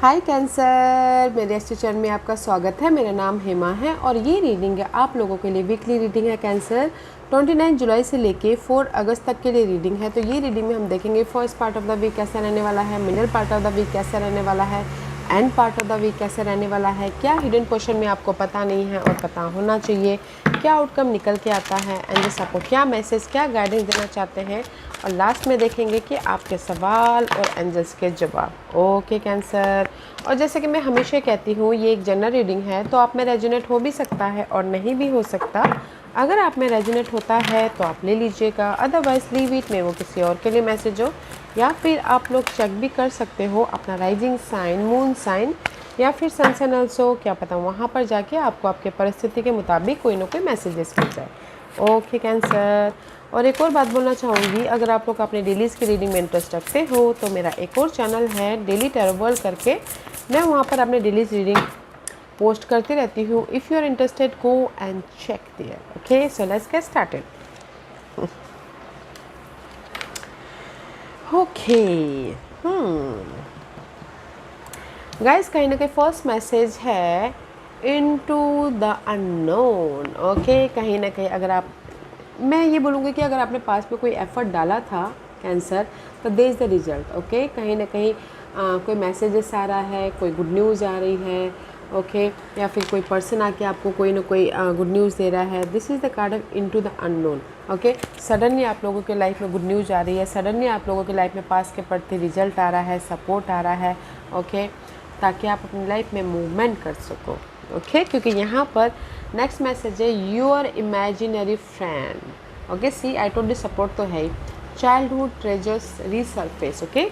हाय cancer, मेरे इस channel में आपका स्वागत है। मेरा नाम हेमा है और ये रीडिंग है आप लोगों के लिए। वीकली रीडिंग है कैंसर, 29 जुलाई से लेके 4 अगस्त तक के लिए रीडिंग है। तो ये रीडिंग में हम देखेंगे first part of the week कैसा रहने वाला है, middle part of the week कैसा रहने वाला है, end part of the week कैसे रहने वाला है, क्या हिडन क्वेश्चन में आपको पता नहीं है और पता होना चाहिए, क्या आउटकम निकल के आता है, एंड आपको क्या मैसेज, क्या गाइडेंस देना चाहते हैं, और लास्ट में देखेंगे कि आपके सवाल और एंजल्स के जवाब। ओके कैंसर, और जैसे कि मैं हमेशा कहती हूँ ये एक जनरल रीडिंग है, तो आप में रेजोनेट हो भी सकता है और नहीं भी हो सकता। अगर आप में रेजोनेट होता है तो आप ले लीजिएगा, अदरवाइज लीव इट, में वो किसी और के लिए मैसेज हो। या फिर आप लोग चेक भी कर सकते हो अपना राइजिंग साइन, मून साइन या फिर सन साइन ऑल्सो, क्या पता वहाँ पर जाके आपको आपके परिस्थिति के मुताबिक कोई ना कोई मैसेजेस मिल जाए। ओके कैंसर, और एक और बात बोलना चाहूँगी, अगर आप लोग अपने डेलीज़ की रीडिंग में इंटरेस्ट रखते हो तो मेरा एक और चैनल है डेली टैरो वर्ल्ड करके, मैं वहाँ पर अपने डेलीज़ रीडिंग पोस्ट करती रहती हूँ। If you are interested go and check there. Okay, so let's get started. Okay guys, कहीं ना कहीं फर्स्ट मैसेज है इनटू द अननोन। ओके, कहीं ना कहीं अगर आप, मैं ये बोलूँगी कि अगर आपने पास में कोई एफर्ट डाला था कैंसर, तो दे इज़ द रिजल्ट। ओके, कहीं ना कहीं कोई मैसेजेस आ रहा है, कोई गुड न्यूज़ आ रही है। ओके, या फिर कोई पर्सन आके आपको कोई ना कोई गुड न्यूज़ दे रहा है। This is the card of into the unknown. Okay, suddenly आप लोगों के लाइफ में गुड न्यूज़ आ रही है, सडनली आप लोगों के लाइफ में पास के प्रति रिजल्ट आ रहा है, सपोर्ट आ रहा है। ओके, ताकि आप अपनी लाइफ में मूवमेंट कर सको। ओके, क्योंकि यहाँ पर नेक्स्ट मैसेज है your imaginary friend. Okay, see I told support तो है ही, चाइल्डहुड ट्रेजर्स रीसर्फेस। ओके,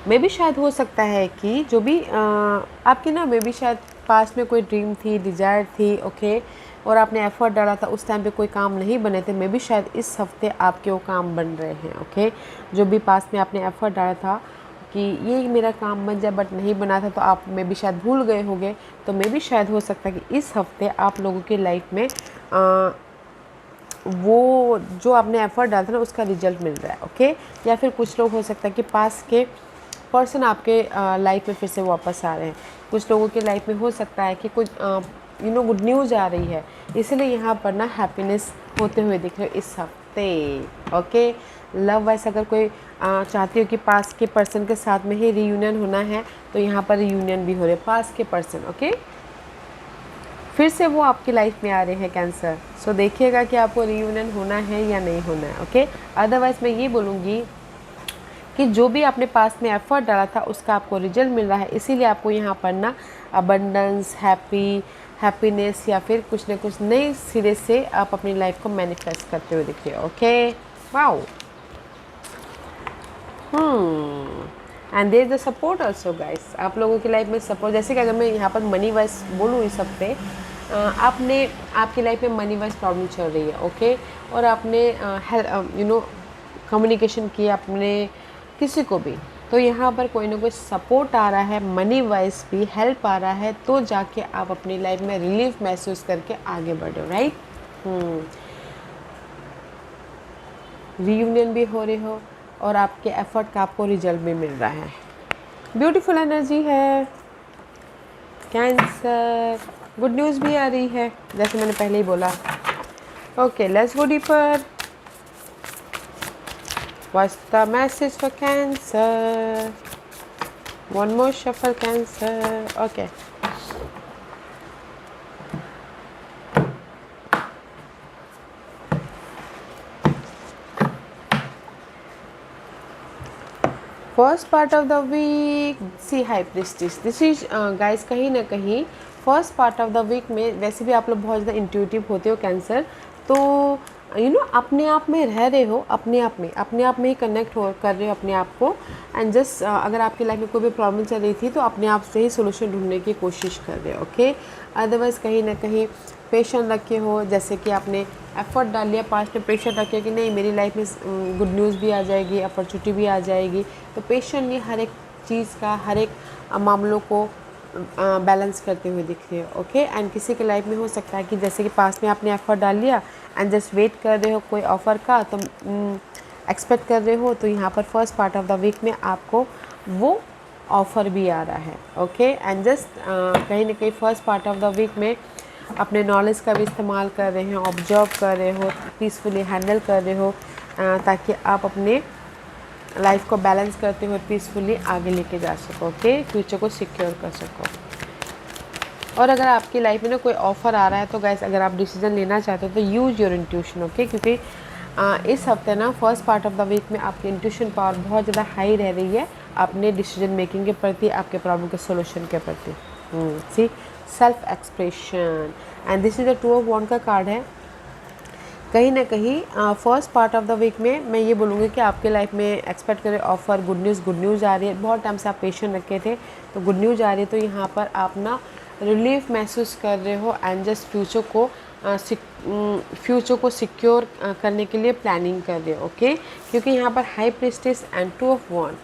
मे भी शायद हो सकता है कि जो भी आपकी ना, मे भी शायद पास में कोई ड्रीम थी, डिज़ायर थी। ओके, और आपने एफर्ट डाला था, उस टाइम पे कोई काम नहीं बने थे, मे भी शायद इस हफ्ते आपके वो काम बन रहे हैं। ओके, जो भी पास में आपने एफर्ट डाला था कि ये मेरा काम बन जाए बट नहीं बना था, तो आप में भी शायद भूल गए होंगे। तो मे भी शायद हो सकता है कि इस हफ्ते आप लोगों की लाइफ में वो जो आपने एफर्ट डाला था ना, उसका रिजल्ट मिल रहा है। ओके, या फिर कुछ लोग हो सकता है कि पास के पर्सन आपके लाइफ में फिर से वापस आ रहे हैं। कुछ लोगों की लाइफ में हो सकता है कि कुछ गुड न्यूज़ आ रही है, इसलिए यहाँ पर ना हैप्पीनेस होते हुए दिख रहे हो इस हफ्ते। ओके, लव वाइज अगर कोई चाहती हो कि पास के पर्सन के साथ में ही रीयूनियन होना है, तो यहाँ पर रीयूनियन भी हो रहे पास के पर्सन। ओके, फिर से वो आपकी लाइफ में आ रहे हैं कैंसर। सो देखिएगा कि आपको रीयूनियन होना है या नहीं होना है। ओके, अदरवाइज़ मैं ये बोलूँगी कि जो भी आपने पास में एफर्ट डाला था उसका आपको रिजल्ट मिल रहा है, इसीलिए आपको यहाँ पर ना अबंडेंस, हैप्पीनेस या फिर कुछ ना कुछ नए सिरे से आप अपनी लाइफ को मैनिफेस्ट करते हुए दिखिए। Okay, wow, and there is the support also guys. आप लोगों की लाइफ में सपोर्ट, जैसे कि अगर मैं यहाँ पर मनी वाइज बोलूँ इस हफ्ते, आपने आपकी लाइफ में मनी वाइज प्रॉब्लम चल रही है। ओके, और आपने कम्युनिकेशन किया अपने किसी को भी, तो यहाँ पर कोई ना कोई सपोर्ट आ रहा है, मनी वाइज भी हेल्प आ रहा है, तो जाके आप अपनी लाइफ में रिलीफ महसूस करके आगे बढ़ो। राइट, रीयूनियन भी हो रहे हो और आपके एफर्ट का आपको रिजल्ट भी मिल रहा है। ब्यूटीफुल एनर्जी है कैंसर, गुड न्यूज़ भी आ रही है जैसे मैंने पहले ही बोला। Okay, let's go deeper. What's the message for Cancer? One more shuffle, Cancer. Okay. First part of the week, see High Priestess. This is guys, कहीं ना कहीं first part of the week में वैसे भी आप लोग बहुत ज़्यादा इंट्यूटिव होते हो कैंसर, तो अपने आप में रह रहे हो, अपने आप में ही कनेक्ट हो कर रहे हो अपने आप को। एंड जस्ट अगर आपकी लाइफ में कोई भी प्रॉब्लम चल रही थी तो अपने आप से ही सोल्यूशन ढूंढने की कोशिश कर रहे हो। ओके, अदरवाइज़ कहीं ना कहीं पेशेंट रखे हो, जैसे कि आपने एफर्ट डाल लिया, पास्ट में पेशेंट रखे कि नहीं मेरी लाइफ में गुड न्यूज़ भी आ जाएगी, अपॉर्चुनिटी भी आ जाएगी, तो पेशेंटली हर एक चीज़ का, हर एक मामलों को बैलेंस करते हुए दिख रहे हो। ओके, एंड किसी के लाइफ में हो सकता है कि जैसे कि पास में आपने एफर्ट डाल लिया एंड जस्ट वेट कर रहे हो कोई ऑफ़र का, तो एक्सपेक्ट कर रहे हो, तो यहाँ पर first part of the week में आपको वो ऑफ़र भी आ रहा है। ओके, एंड जस्ट कहीं ना कहीं first part of the week में अपने नॉलेज का भी इस्तेमाल कर रहे हो, ऑब्जर्व कर रहे हो, पीसफुली हैंडल कर रहे हो, ताकि आप अपने लाइफ को बैलेंस करते हुए पीसफुली आगे लेके जा सको। ओके, फ्यूचर को सिक्योर कर सको। और अगर आपकी लाइफ में ना कोई ऑफ़र आ रहा है तो गाइस, अगर आप डिसीजन लेना चाहते हो तो यूज़ योर इंट्यूशन। ओके, क्योंकि इस हफ्ते ना first part of the week में आपकी इंट्यूशन पावर बहुत ज़्यादा हाई रह रही है अपने डिसीजन मेकिंग के प्रति, आपके प्रॉब्लम के सोल्यूशन के प्रति। See self expression, and this is the two of wand का कार्ड है। कहीं ना कहीं first part of the week में मैं ये बोलूँगी कि आपके लाइफ में एक्सपेक्ट करें ऑफ़र, गुड न्यूज़ आ रही है। बहुत टाइम से आप पेशेंट रखे थे तो गुड न्यूज़ आ रही है, तो यहाँ पर आप ना रिलीफ महसूस कर रहे हो एंड जस्ट फ्यूचर को सिक्योर करने के लिए प्लानिंग कर रहे हो। ओके, क्योंकि यहाँ पर high priestess and two of wand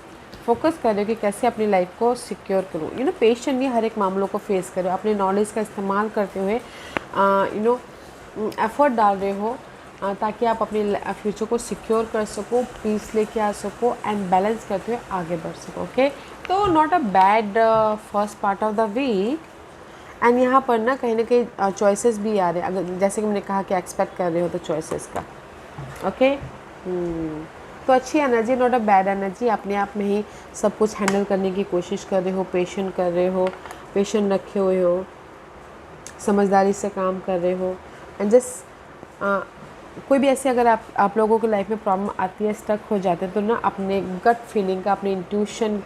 focus कर रहे हो कि कैसे अपनी लाइफ को सिक्योर करूँ। पेशेंटली हर एक मामलों को फेस करो, अपने नॉलेज का इस्तेमाल करते हुए एफर्ट डाल रहे हो ताकि आप अपने फ्यूचर को सिक्योर कर सको, पीस लेके आ सको एंड बैलेंस करते हुए आगे बढ़ सको। ओके, तो not a bad first part of the week. And यहाँ पर ना कहीं चॉइसेस भी आ रहे हैं, अगर जैसे कि मैंने कहा कि एक्सपेक्ट कर रहे हो तो चॉइसेस का। ओके, तो अच्छी energy, not a bad energy. अपने आप में ही सब कुछ हैंडल करने की कोशिश कर रहे हो, पेशेंट कर रहे हो, पेशेंट रखे हुए हो, समझदारी से काम कर रहे हो एंड जस्ट कोई भी ऐसे अगर आप लोगों की लाइफ में प्रॉब्लम आती है, स्टक हो जाते हैं, तो ना अपने गट फीलिंग का, अपने इंट्यूशन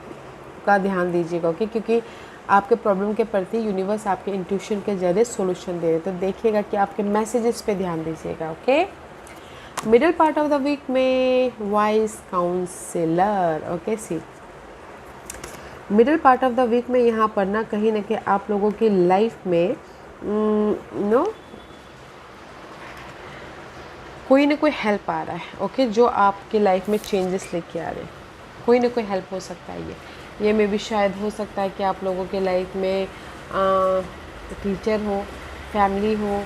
का ध्यान दीजिएगा। ओके, क्योंकि आपके प्रॉब्लम के प्रति यूनिवर्स आपके इंट्यूशन के जरिए सॉल्यूशन दे रहे, तो देखिएगा कि आपके मैसेजेस पे ध्यान दीजिएगा। Okay, middle part of the week में wise counsellor. Okay, see middle part of the week में यहाँ पर ना कहीं आप लोगों की लाइफ में कोई ना कोई हेल्प आ रहा है। ओके, जो आपकी लाइफ में चेंजेस लेके आ रहे हैं, कोई ना कोई हेल्प हो सकता है। ये में भी शायद हो सकता है कि आप लोगों के लाइफ में टीचर हो, फैमिली हो,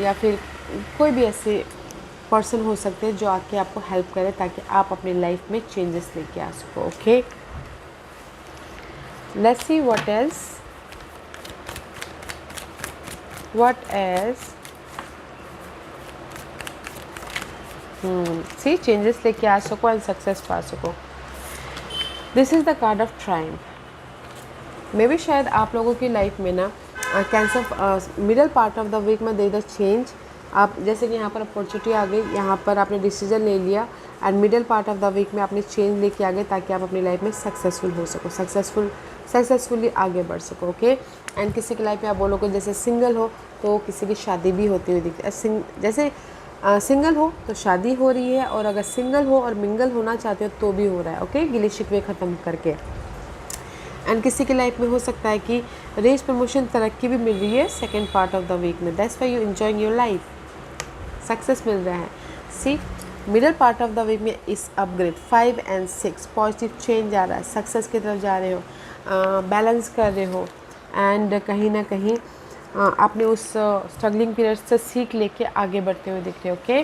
या फिर कोई भी ऐसे पर्सन हो सकते हैं जो आके आपको हेल्प करे ताकि आप अपनी लाइफ में चेंजेस लेके आ सको। Okay, let's see what else see changes लेके आ सको एंड सक्सेस पा सको। This is the card of triumph. मे भी शायद आप लोगों की लाइफ में ना Cancer middle part of the week में दे द चेंज। आप जैसे कि यहाँ पर अपॉर्चुनिटी आ गई, यहाँ पर आपने डिसीजन ले लिया and middle part of the week में आपने चेंज लेके आ गए ताकि आप अपनी लाइफ में सक्सेसफुल हो सको, सक्सेसफुली आगे बढ़ सको। ओके, एंड किसी की लाइफ में आप बोलोगे जैसे सिंगल हो तो किसी की शादी भी होती हुई दिखती है। जैसे सिंगल हो तो शादी हो रही है, और अगर सिंगल हो और मिंगल होना चाहते हो तो भी हो रहा है। ओके, गिले शिकवे ख़त्म करके। एंड किसी की लाइफ में हो सकता है कि रेस प्रमोशन, तरक्की भी मिल रही है second part of the week में। That's why you enjoying your life, success मिल रहा है। See middle part of the week में इस अपग्रेड 5 and 6 पॉजिटिव चेंज आ रहा है, सक्सेस की तरफ जा रहे हो, बैलेंस कर रहे हो एंड कहीं ना कहीं आपने उस स्ट्रगलिंग पीरियड से सीख लेके आगे बढ़ते हुए दिख रहे हो। Okay,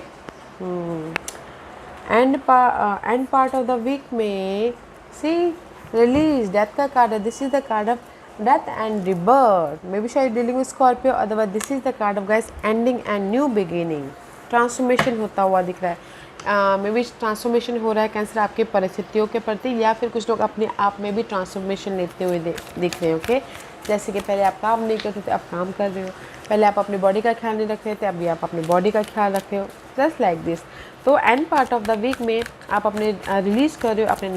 and part of the week में सी रिलीज डेथ का कार्ड है। This is the card of death and rebirth. Maybe शायद dealing with Scorpio, otherwise this is the card of guys ending and new beginning. Transformation होता हुआ दिख रहा है। May be transformation हो रहा है कैंसर आपकी परिस्थितियों के प्रति, या फिर कुछ लोग अपने आप में भी ट्रांसफॉर्मेशन लेते हुए दिख रहे हैं। ओके, जैसे कि पहले आप काम नहीं करते थे, अब काम कर रहे हो। पहले आप अपनी बॉडी का ख्याल नहीं रख रहे थे, अभी आप अपनी बॉडी का ख्याल रख रहे हो, जस्ट लाइक दिस। तो end part of the week में आप अपने रिलीज़ कर रहे हो अपने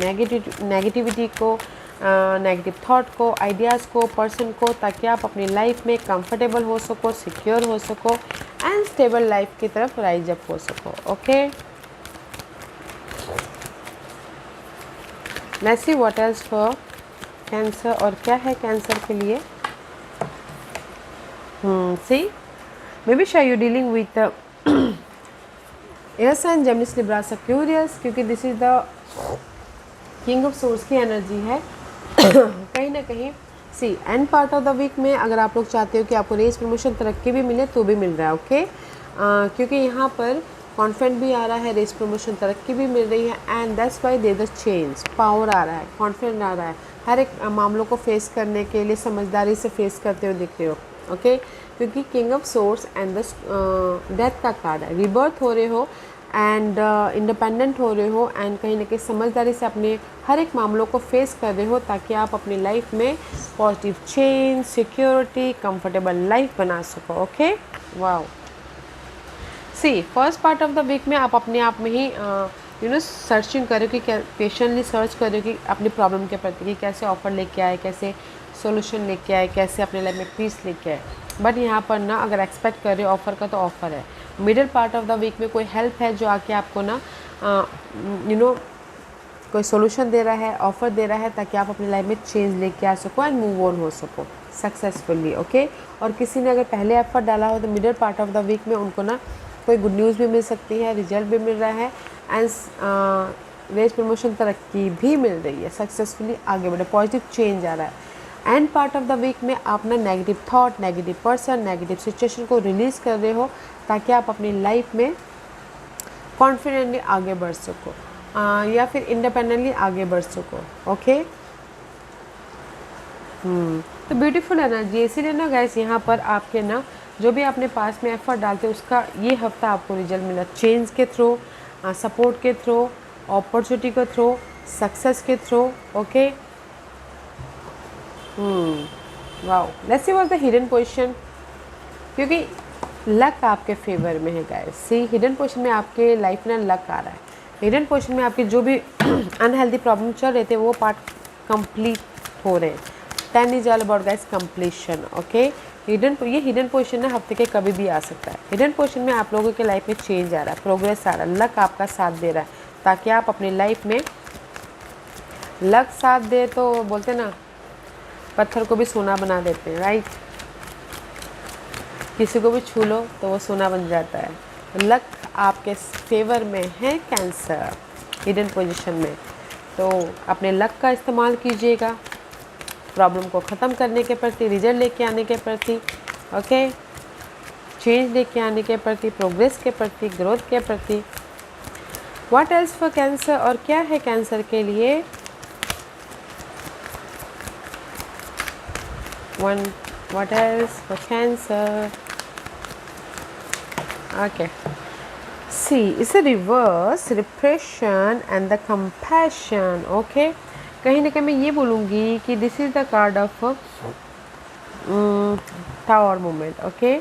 नेगेटिविटी को, नेगेटिव थॉट को, आइडियाज़ को, पर्सन को, ताकि आप अपनी लाइफ में कंफर्टेबल हो सको, सिक्योर हो सको एंड स्टेबल लाइफ की तरफ राइज अप हो सको। Okay, let's see what else for Cancer, और क्या है कैंसर के लिए। सी मे बी शायद you dealing with air sign Gemini Libra Aquarius, क्योंकि this is the king of swords की एनर्जी है। कहीं ना कहीं see end part of the week में अगर आप लोग चाहते हो कि आपको रेस प्रमोशन तरक्की भी मिले तो भी मिल रहा है। ओके, क्योंकि यहाँ पर कॉन्फिडेंट भी आ रहा है, रेस प्रमोशन तरक्की भी मिल रही है, and that's why they the change, power आ रहा है, कॉन्फिडेंट आ रहा है, हर एक मामलों को फेस करने के लिए समझदारी से फेस करते हुए दिख रहे हो, ओके क्योंकि king of source and the death का कार्ड है, रिबर्थ हो रहे हो एंड इंडिपेंडेंट हो रहे हो, एंड कहीं ना कहीं समझदारी से अपने हर एक मामलों को फेस कर रहे हो ताकि आप अपनी लाइफ में positive change, security, comfortable life बना सको, okay wow. See first part of the week में आप अपने आप में ही सर्चिंग करो कि क्या, पेशेंटली सर्च करो कि अपनी प्रॉब्लम के प्रति कि कैसे ऑफर लेके आए, कैसे सॉल्यूशन लेके आए, कैसे अपने लाइफ में पीस लेके आए। बट यहाँ पर ना अगर एक्सपेक्ट कर रहे हो ऑफ़र का तो ऑफ़र है। Middle part of the week में कोई हेल्प है जो आके आपको ना कोई सॉल्यूशन दे रहा है, ऑफ़र दे रहा है ताकि आप अपनी लाइफ में चेंज लेके आ सको एंड मूव ऑन हो सको सक्सेसफुली, ओके। और किसी ने अगर पहले एफर्ट डाला हो तो middle part of the week में उनको ना कोई गुड न्यूज़ भी मिल सकती है, रिजल्ट भी मिल रहा है एंड रेस प्रमोशन तरक्की भी मिल रही है, सक्सेसफुली आगे बढ़े, पॉजिटिव चेंज आ रहा है। End part of the week में आप ना negative thought, negative person, negative situation को रिलीज़ कर रहे हो ताकि आप अपनी लाइफ में कॉन्फिडेंटली आगे बढ़ सको या फिर इंडिपेंडेंटली आगे बढ़ सको, ओके। तो ब्यूटीफुल एनर्जी, इसीलिए ना गाइस यहाँ पर आपके ना जो भी आपने पास में एफर्ट डालते उसका ये हफ्ता आपको रिजल्ट मिला, चेंज के थ्रू, सपोर्ट के थ्रू, अपॉर्चुनिटी के थ्रू, सक्सेस के through, okay. Wow, let's see what the hidden position, क्योंकि लक आपके फेवर में है गाइस। सी हिडन पोजीशन में आपके लाइफ में लक आ रहा है, हिडन पोजीशन में आपके जो भी अनहेल्दी प्रॉब्लम चल रहे थे वो पार्ट कंप्लीट हो रहे हैं। 10 is all about guys completion, okay. ये हिडन पोजीशन ना हफ्ते के कभी भी आ सकता है। हिडन पोजीशन में आप लोगों के लाइफ में चेंज आ रहा है, प्रोग्रेस आ रहा है, लक आपका साथ दे रहा है ताकि आप अपनी लाइफ में, लक साथ दे तो बोलते ना पत्थर को भी सोना बना देते हैं, राइट। किसी को भी छू लो तो वो सोना बन जाता है। लक आपके फेवर में है कैंसर हिडन पोजीशन में, तो अपने लक का इस्तेमाल कीजिएगा प्रॉब्लम को ख़त्म करने के प्रति, रिजल्ट लेके आने के प्रति, ओके, चेंज लेके आने के प्रति, प्रोग्रेस के प्रति, ग्रोथ के प्रति। व्हाट एल्स फॉर कैंसर, और क्या है कैंसर के लिए? What else for cancer? Okay. See, it's a reverse repression and the compassion. Okay. कहीं ना कहीं मैं ये बोलूँगी कि this is the card of tower movement, okay.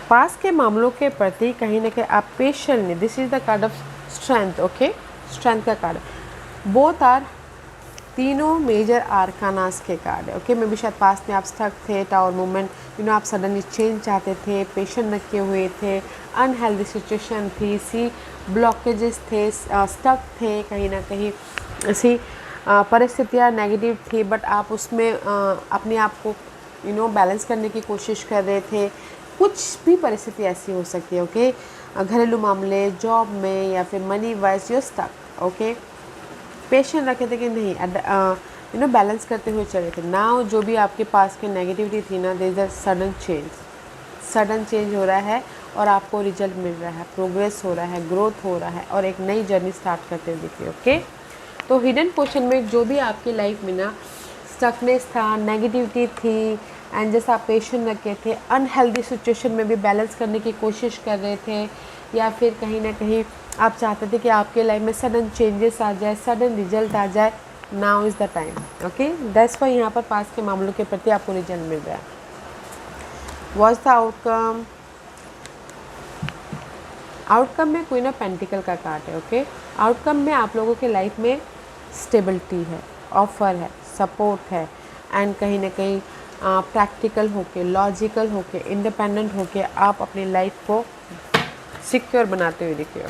पास के मामलों के प्रति कहीं ना कहीं आप patiently, this is the card of strength, okay, strength का कार्ड। बोथ आर, तीनों मेजर आर्कानास के कार्ड है, ओके। मे भी शायद पास में आप स्टक थे, टावर मूवमेंट, आप सडनली चेंज चाहते थे, पेशेंट रखे हुए थे, अनहेल्दी सिचुएशन थी, सी ब्लॉकेजेस थे, स्टक थे, कहीं ना कहीं ऐसी परिस्थितियाँ नेगेटिव थी, बट आप उसमें अपने आप को बैलेंस करने की कोशिश कर रहे थे। कुछ भी परिस्थिति ऐसी हो सकती है, ओके, घरेलू मामले, जॉब में या फिर money wise you stuck, okay. Patient रखे थे कि नहीं बैलेंस करते हुए चले थे। नाउ जो भी आपके पास की नेगेटिविटी थी ना, there is a sudden change हो रहा है और आपको रिजल्ट मिल रहा है, प्रोग्रेस हो रहा है, ग्रोथ हो रहा है और एक नई जर्नी स्टार्ट करते हुए दिखिए, ओके। तो हिडन पोजीशन में जो भी आपकी लाइफ में ना स्टकनेस था, नेगेटिविटी थी एंड जैसा आप पेशेंट रखे थे, अनहेल्दी सिचुएशन में भी बैलेंस करने की कोशिश कर रहे थे, या फिर कहीं ना कहीं आप चाहते थे कि आपके लाइफ में सडन चेंजेस आ जाए, सडन रिजल्ट आ जाए, now is the time, okay. That's why यहाँ पर पास के मामलों के प्रति आपको रिजल्ट मिल रहा है। What's the outcome? आउटकम में क्वीन ऑफ पेंटिकल का कार्ड है, ओके। आउटकम में आप लोगों के लाइफ में स्टेबिलिटी है, ऑफर है, सपोर्ट है एंड कहीं ना कहीं प्रैक्टिकल होके, लॉजिकल होके, इंडिपेंडेंट होके आप अपनी लाइफ को सिक्योर बनाते हुए दिखे हो,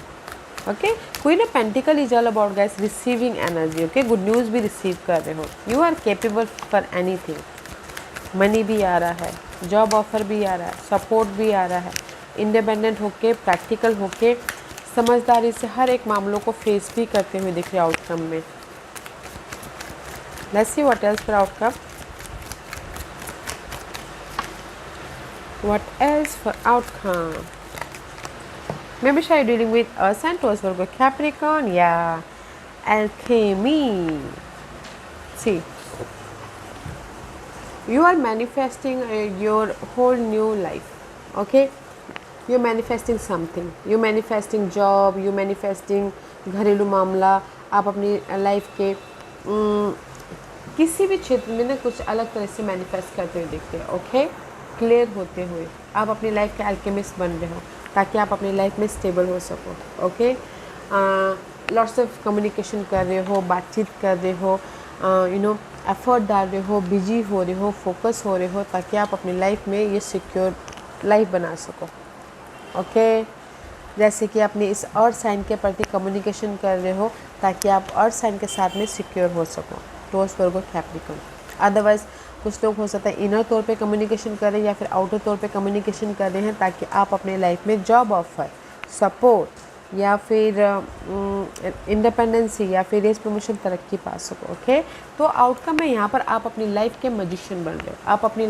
okay. Queen of pentacle is all about guys receiving energy, okay. Good news भी रिसीव कर रहे हो, you are capable for anything. Money भी आ रहा है, जॉब ऑफर भी आ रहा है, सपोर्ट भी आ रहा है, इंडिपेंडेंट होके, प्रैक्टिकल होके, समझदारी से हर एक मामलों को फेस भी करते हुए दिख रहे आउटकम में। Let's see what else for outcome, what else for outcome. Maybe shy dealing with Earth sign, Taurus, Virgo, Capricorn. Yeah, alchemy. See, you are manifesting your whole new life. Okay, you're manifesting something. You're manifesting job. You're manifesting घरेलू मामला. आप अपनी life के किसी भी क्षेत्र में ना कुछ अलग तरह से मैनिफेस्ट करते हुए दिखते हैं. ओके, क्लियर होते हुए आप अपनी लाइफ के अल्केमिस्ट बन रहे हो ताकि आप अपनी लाइफ में स्टेबल हो सको. ओके, लॉट्स ऑफ कम्युनिकेशन कर रहे हो, बातचीत कर रहे हो, एफर्ट डाल रहे हो, बिजी हो रहे हो, फोकस हो रहे हो ताकि आप अपनी लाइफ में ये सिक्योर लाइफ बना सको. ओके, जैसे कि अपने इस अर्थ साइन के प्रति कम्युनिकेशन कर रहे हो ताकि आप अर्थ साइन के साथ में सिक्योर हो सको. टॉरस, वर्गो, कैप्रिकॉर्न. अदरवाइज़ कुछ लोग हो सकता है इनर तौर पे कम्युनिकेशन कर रहे हैं या फिर आउटर तौर पे कम्युनिकेशन कर रहे हैं ताकि आप अपने लाइफ में जॉब ऑफर, सपोर्ट या फिर इंडिपेंडेंसी या फिर रेस प्रमोशन तरक्की पा सको. ओके, तो आउटकम है यहाँ पर आप अपनी लाइफ के मैजिशियन बन रहे हो. आप अपनी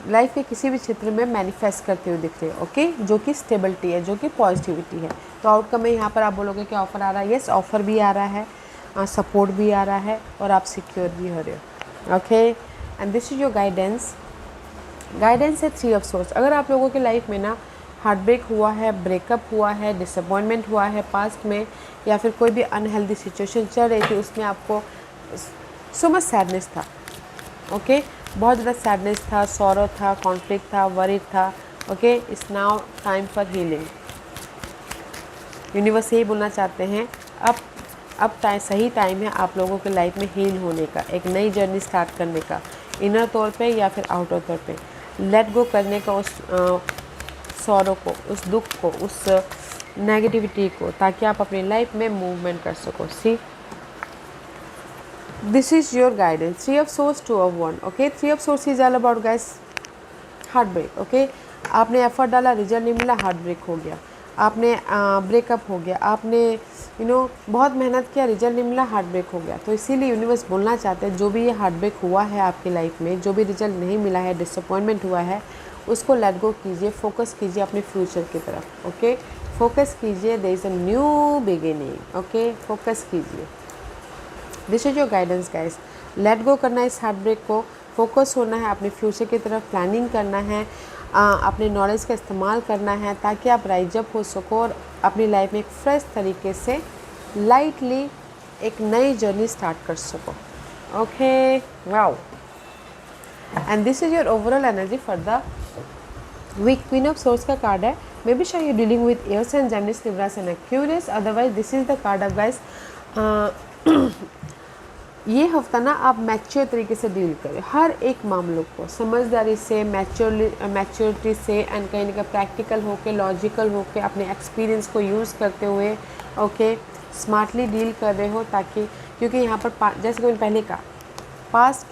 लाइफ के किसी भी क्षेत्र में मैनिफेस्ट करते हुए दिख रहे हो. ओके, जो कि स्टेबिलिटी है, जो कि पॉजिटिविटी है. तो आउटकम है यहाँ पर आप बोलोगे कि ऑफ़र आ रहा है. यस, ऑफ़र भी आ रहा है, सपोर्ट भी आ रहा है और आप सिक्योर भी हो रहे हो. Okay, and this is your guidance. Guidance है 3 ऑफ सोर्स. अगर आप लोगों के लाइफ में ना हार्ट ब्रेक हुआ है, ब्रेकअप हुआ है, डिसअपॉइंटमेंट हुआ है पास्ट में, या फिर कोई भी अनहेल्दी सिचुएशन चल रही थी, उसमें आपको सो मच सैडनेस था. ओके, बहुत ज़्यादा सैडनेस था, सॉरो था, कॉन्फ्लिक्ट था, वरी था. Okay, it's now time for healing. Universe यही बोलना चाहते हैं, अब सही टाइम है आप लोगों के लाइफ में हील होने का, एक नई जर्नी स्टार्ट करने का, इनर तौर पे या फिर आउटर तौर पे लेट गो करने का उस सॉरो को, उस दुख को, उस नेगेटिविटी को, ताकि आप अपनी लाइफ में मूवमेंट कर सको. सी, this is your guidance. 3 of swords, 2 of wands. Okay, 3 of swords is all about guys heart break. Okay, आपने एफर्ट डाला, रिजल्ट नहीं मिला, हार्ट ब्रेक हो गया. आपने ब्रेकअप हो गया, आपने बहुत मेहनत किया, रिजल्ट नहीं मिला, हार्ट ब्रेक हो गया. तो इसीलिए यूनिवर्स बोलना चाहते हैं जो भी ये हार्ट ब्रेक हुआ है आपकी लाइफ में, जो भी रिजल्ट नहीं मिला है, डिसअपॉइंटमेंट हुआ है, उसको लेट गो कीजिए, फोकस कीजिए अपने फ्यूचर की तरफ. ओके, फोकस कीजिए, there is a new beginning. Okay, focus कीजिए. This is your guidance guys. Let go करना है इस हार्ट ब्रेक को, फोकस होना है अपने फ्यूचर की तरफ, प्लानिंग करना है, अपने नॉलेज का इस्तेमाल करना है ताकि आप राइज अप हो सको और अपनी लाइफ में एक फ्रेश तरीके से लाइटली एक नई जर्नी स्टार्ट कर सको. Okay, wow. And this is your overall energy for the week. Queen of swords का कार्ड है. मे बी शायद you dealing with airs and Geminis, Libras and Aquarius. Otherwise this is the card of guys. ये हफ्ता ना आप mature तरीके से deal करें हर एक मामलों को, समझदारी से, मैच्योरिटी से, एंड कहीं ना कहीं प्रैक्टिकल होके, लॉजिकल होके, अपने एक्सपीरियंस को यूज़ करते हुए ओके स्मार्टली डील कर रहे हो. ताकि क्योंकि यहाँ पर जैसे कि मैंने पहले कहा, पास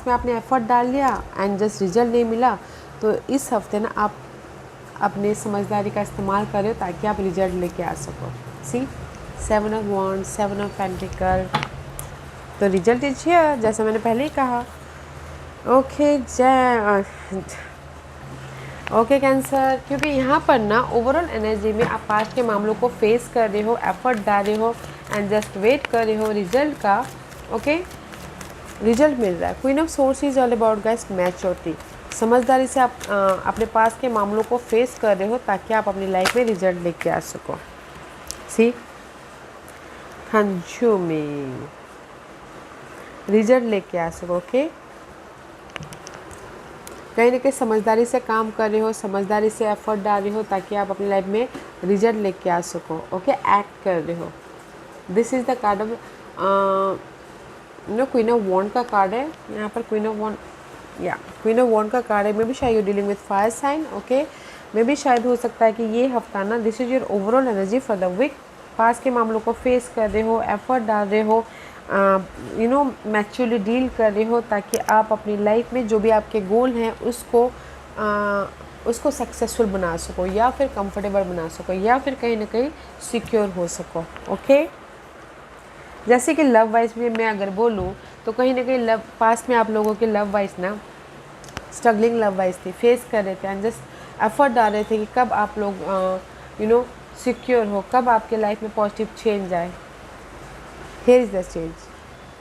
में आपने एफर्ट डाल लिया एंड जस्ट रिजल्ट नहीं मिला, तो इस हफ्ते ना आप अपने समझदारी का इस्तेमाल करें ताकि आप रिजल्ट लेके आ सको. सी, 7 ऑफ वॉन्ड्स, 7 ऑफ पेंटिकल. तो रिजल्ट इज हियर, जैसा मैंने पहले ही कहा. ओके कैंसर, क्योंकि यहाँ पर ना ओवरऑल एनर्जी में आप पास्ट के मामलों को फेस कर रहे हो, एफर्ट डाल रहे हो एंड जस्ट वेट कर रहे हो रिजल्ट का. ओके, रिजल्ट मिल रहा है. Queen of source is all about guys maturity. समझदारी से आप अपने पास के मामलों को फेस कर रहे हो ताकि आप अपनी लाइफ में रिजल्ट लेके आ सको. सी, कंज्यूमिंग, रिजल्ट लेके आ सको. ओके, कहीं ना कहीं समझदारी से काम कर रहे हो, समझदारी से एफर्ट डाल रहे हो ताकि आप अपनी लाइफ में रिजल्ट लेके आ सको. ओके, एक्ट कर रहे हो. This is the card of queen of wand का कार्ड है यहाँ पर. क्वीन ऑफ वॉन्ड का कार्ड है. मे बी शायद you dealing with fire sign. Okay, maybe शायद हो सकता है कि ये हफ्ता ना this is your overall energy for the week. पास के मामलों को फेस कर रहे हो, एफर्ट डाल रहे हो, मैच्योरली डील कर रहे हो ताकि आप अपनी लाइफ में जो भी आपके गोल हैं उसको सक्सेसफुल बना सको या फिर कंफर्टेबल बना सको या फिर कहीं ना कहीं सिक्योर हो सको. ओके, जैसे कि लव वाइज में मैं अगर बोलूँ तो कहीं ना कहीं पास्ट में आप लोगों के लव वाइज ना स्ट्रगलिंग लव वाइज थी, फेस कर रहे थे एंड जस्ट एफर्ट डाल रहे थे कि कब आप लोग सिक्योर हो, कब आपके लाइफ में पॉजिटिव चेंज आए। Here is the change.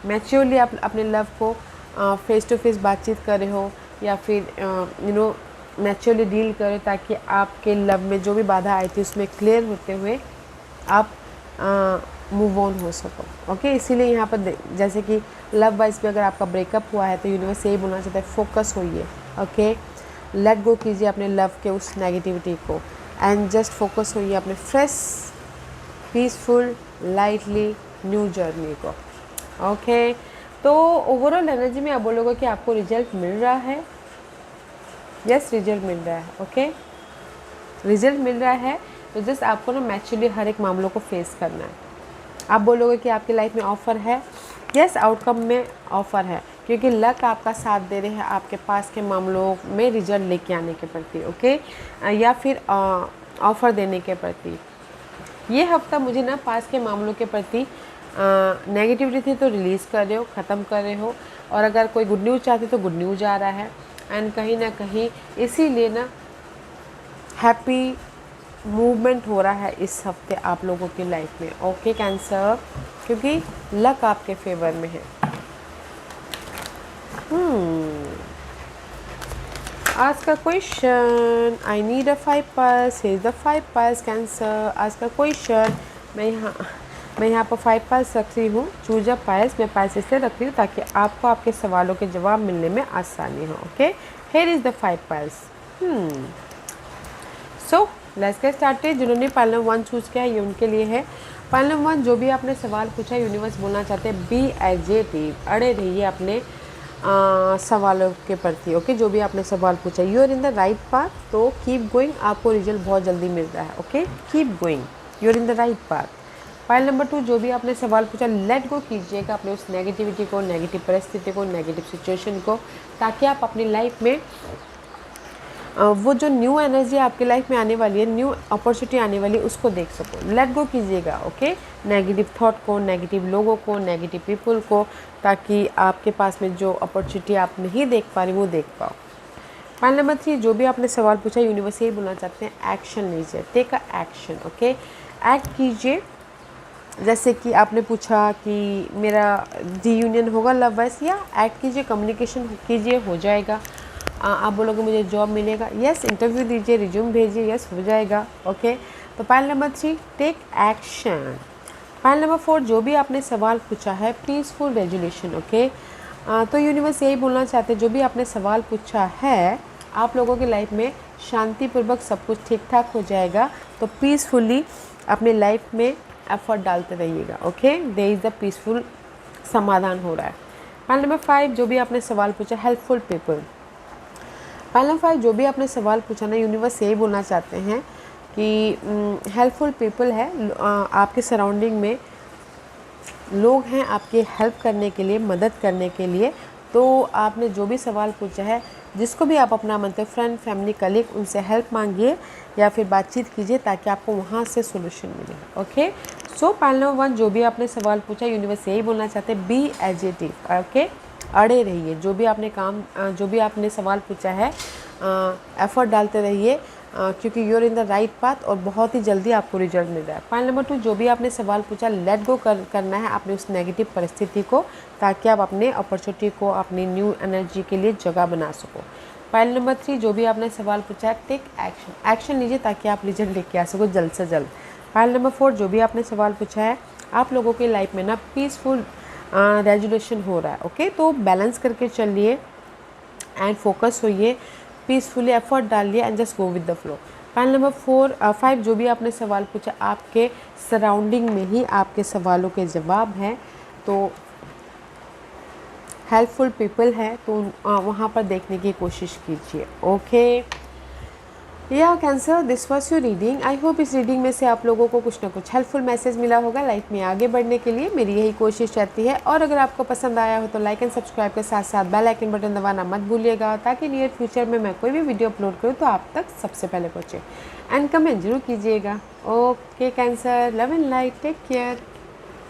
Maturely आप अपने लव को फेस टू फेस बातचीत कर रहे हो, या फिर मैच्योरली डील करो, ताकि आपके लव में जो भी बाधा आई थी उसमें क्लियर होते हुए आप मूव ऑन हो सको। ओके, इसीलिए यहाँ पर जैसे कि लव वाइज भी अगर आपका ब्रेकअप हुआ है तो यूनिवर्स यही बोलना चाहता है, फोकस होइए। ओके, लेट गो कीजिए अपने लव के उस नेगेटिविटी को एंड जस्ट फोकस होइए अपने fresh, peaceful, lightly new journey को। ओके, तो ओवरऑल एनर्जी में आप बोलोगे कि आपको रिजल्ट मिल रहा है। यस, रिजल्ट मिल रहा है। ओके, रिजल्ट मिल रहा है, तो जस्ट आपको ना मैच्योरली हर एक मामलों को फेस करना है। आप बोलोगे कि आपकी लाइफ में ऑफ़र है। यस, आउटकम में ऑफ़र है, क्योंकि लक आपका साथ दे रहे हैं आपके पास के मामलों में रिजल्ट लेके आने के प्रति। ओके, या फिर ऑफ़र देने के प्रति। ये हफ्ता मुझे ना पास के मामलों के प्रति नेगेटिविटी थी तो रिलीज़ कर रहे हो, ख़त्म कर रहे हो, और अगर कोई गुड न्यूज़ चाहते तो गुड न्यूज़ आ रहा है। एंड कहीं ना कहीं इसीलिए ना हैप्पी मूवमेंट हो रहा है इस हफ्ते आप लोगों की लाइफ में। ओके कैंसर, क्योंकि लक आपके फेवर में है। आज का question, I need a 5 pass, here is the 5 pass cancer. आज का क्वेश्चन, मैं यहाँ पर 5 पास रख रही हूँ। चूज अ पास, मैं पास इसलिए रख रही हूँ ताकि आपको आपके सवालों के जवाब मिलने में आसानी हो। Okay, here is the 5 pass. So let's get started. जिन्होंने पाइल नंबर 1 चूज़ किया है ये उनके लिए है। पाइल नंबर 1, जो भी आपने सवाल पूछा यूनिवर्स बोलना चाहते हैं बी एजेटिव, अड़े रहिए अपने सवालों के प्रति। ओके, जो भी आपने सवाल पूछा, you are in the right path, तो कीप गोइंग, आपको रिजल्ट बहुत जल्दी मिल रहा है। Okay, keep going, you are in the right path. Pile number 2, जो भी आपने सवाल पूछा, लेट गो कीजिएगा अपने उस नेगेटिविटी को, नेगेटिव परिस्थिति को, नेगेटिव सिचुएशन को, ताकि आप अपनी लाइफ में वो जो न्यू एनर्जी आपकी लाइफ में आने वाली है, न्यू अपॉर्चुनिटी आने वाली है, उसको देख सको। लेट गो कीजिएगा। ओके, नेगेटिव थॉट को, नेगेटिव लोगों को, नेगेटिव पीपल को, ताकि आपके पास में जो अपॉर्चुनिटी आप नहीं देख पा रही वो देख पाओ। पॉइंट नंबर 3, जो भी आपने सवाल पूछा यूनिवर्स यही बोलना चाहते हैं, एक्शन लीजिए, take a action. Okay, act कीजिए। जैसे कि आपने पूछा कि मेरा रीयूनियन होगा लव वाइज, या एक्ट कीजिए, कम्युनिकेशन कीजिए, हो जाएगा। आप बोलोगे मुझे जॉब मिलेगा, यस, इंटरव्यू दीजिए, रिज्यूम भेजिए, यस, हो जाएगा। ओके, तो point number 3, take action. Point number 4, जो भी आपने सवाल पूछा है, पीसफुल रेजोल्यूशन। ओके, तो यूनिवर्स यही बोलना चाहते हैं, जो भी आपने सवाल पूछा है, आप लोगों की लाइफ में शांतिपूर्वक सब कुछ ठीक ठाक हो जाएगा। तो पीसफुली अपने लाइफ में एफर्ट डालते रहिएगा। Okay, there is the peaceful समाधान हो रहा है। पॉइंट नंबर 5, जो भी आपने सवाल पूछा, हेल्पफुल पीपल। पॉइंट नंबर 5, जो भी आपने सवाल पूछा ना, यूनिवर्स यही बोलना चाहते हैं कि हेल्पफुल पीपल है, आपके सराउंडिंग में लोग हैं आपके हेल्प करने के लिए, मदद करने के लिए। तो आपने जो भी सवाल पूछा है, जिसको भी आप अपना मानते हो, फ्रेंड, फैमिली, कलीग, उनसे हेल्प मांगिए या फिर बातचीत कीजिए, ताकि आपको वहाँ से सोल्यूशन मिले। ओके, सो पॉइंट नंबर 1, जो भी आपने सवाल पूछा, यूनिवर्स यही बोलना चाहते हैं, बी एजेटिव। ओके, अड़े रहिए, जो भी आपने सवाल पूछा है, एफर्ट डालते रहिए, क्योंकि you're in the right path, और बहुत ही जल्दी आपको रिजल्ट मिल रहा है। पॉइंट नंबर 2, जो भी आपने सवाल पूछा, लेट गो करना है अपने उस नेगेटिव परिस्थिति को, ताकि आप अपने अपॉर्चुनिटी को, अपनी न्यू एनर्जी के लिए जगह बना सको। पॉइंट नंबर 3, जो भी आपने सवाल पूछा है, टेक एक्शन, एक्शन लीजिए, ताकि आप रिजल्ट लेके आ सको जल्द से जल्द। पॉइंट नंबर 4, जो भी आपने सवाल पूछा है, आप लोगों की लाइफ में ना पीसफुल रेजुलेशन हो रहा है। ओके, तो बैलेंस करके चलिए एंड फोकस होइए, पीसफुली एफर्ट डालिए and just go with the flow. Point number 5, जो भी आपने सवाल पूछा, आपके सराउंडिंग में ही आपके सवालों के जवाब हैं, तो हेल्पफुल पीपल है, तो वहाँ पर देखने की कोशिश कीजिए। ओके, या cancer, this was your reading. I hope इस रीडिंग में से आप लोगों को कुछ ना कुछ हेल्पफुल मैसेज मिला होगा। लाइफ में आगे बढ़ने के लिए मेरी यही कोशिश रहती है। और अगर आपको पसंद आया हो तो लाइक एंड सब्सक्राइब के साथ साथ बेल आइकन बटन दबाना मत भूलिएगा, ताकि नियर फ्यूचर में मैं कोई भी वीडियो अपलोड करूँ तो आप तक सबसे पहले पहुँचे। एंड कमेंट जरूर कीजिएगा। Okay cancer, love and light, take care.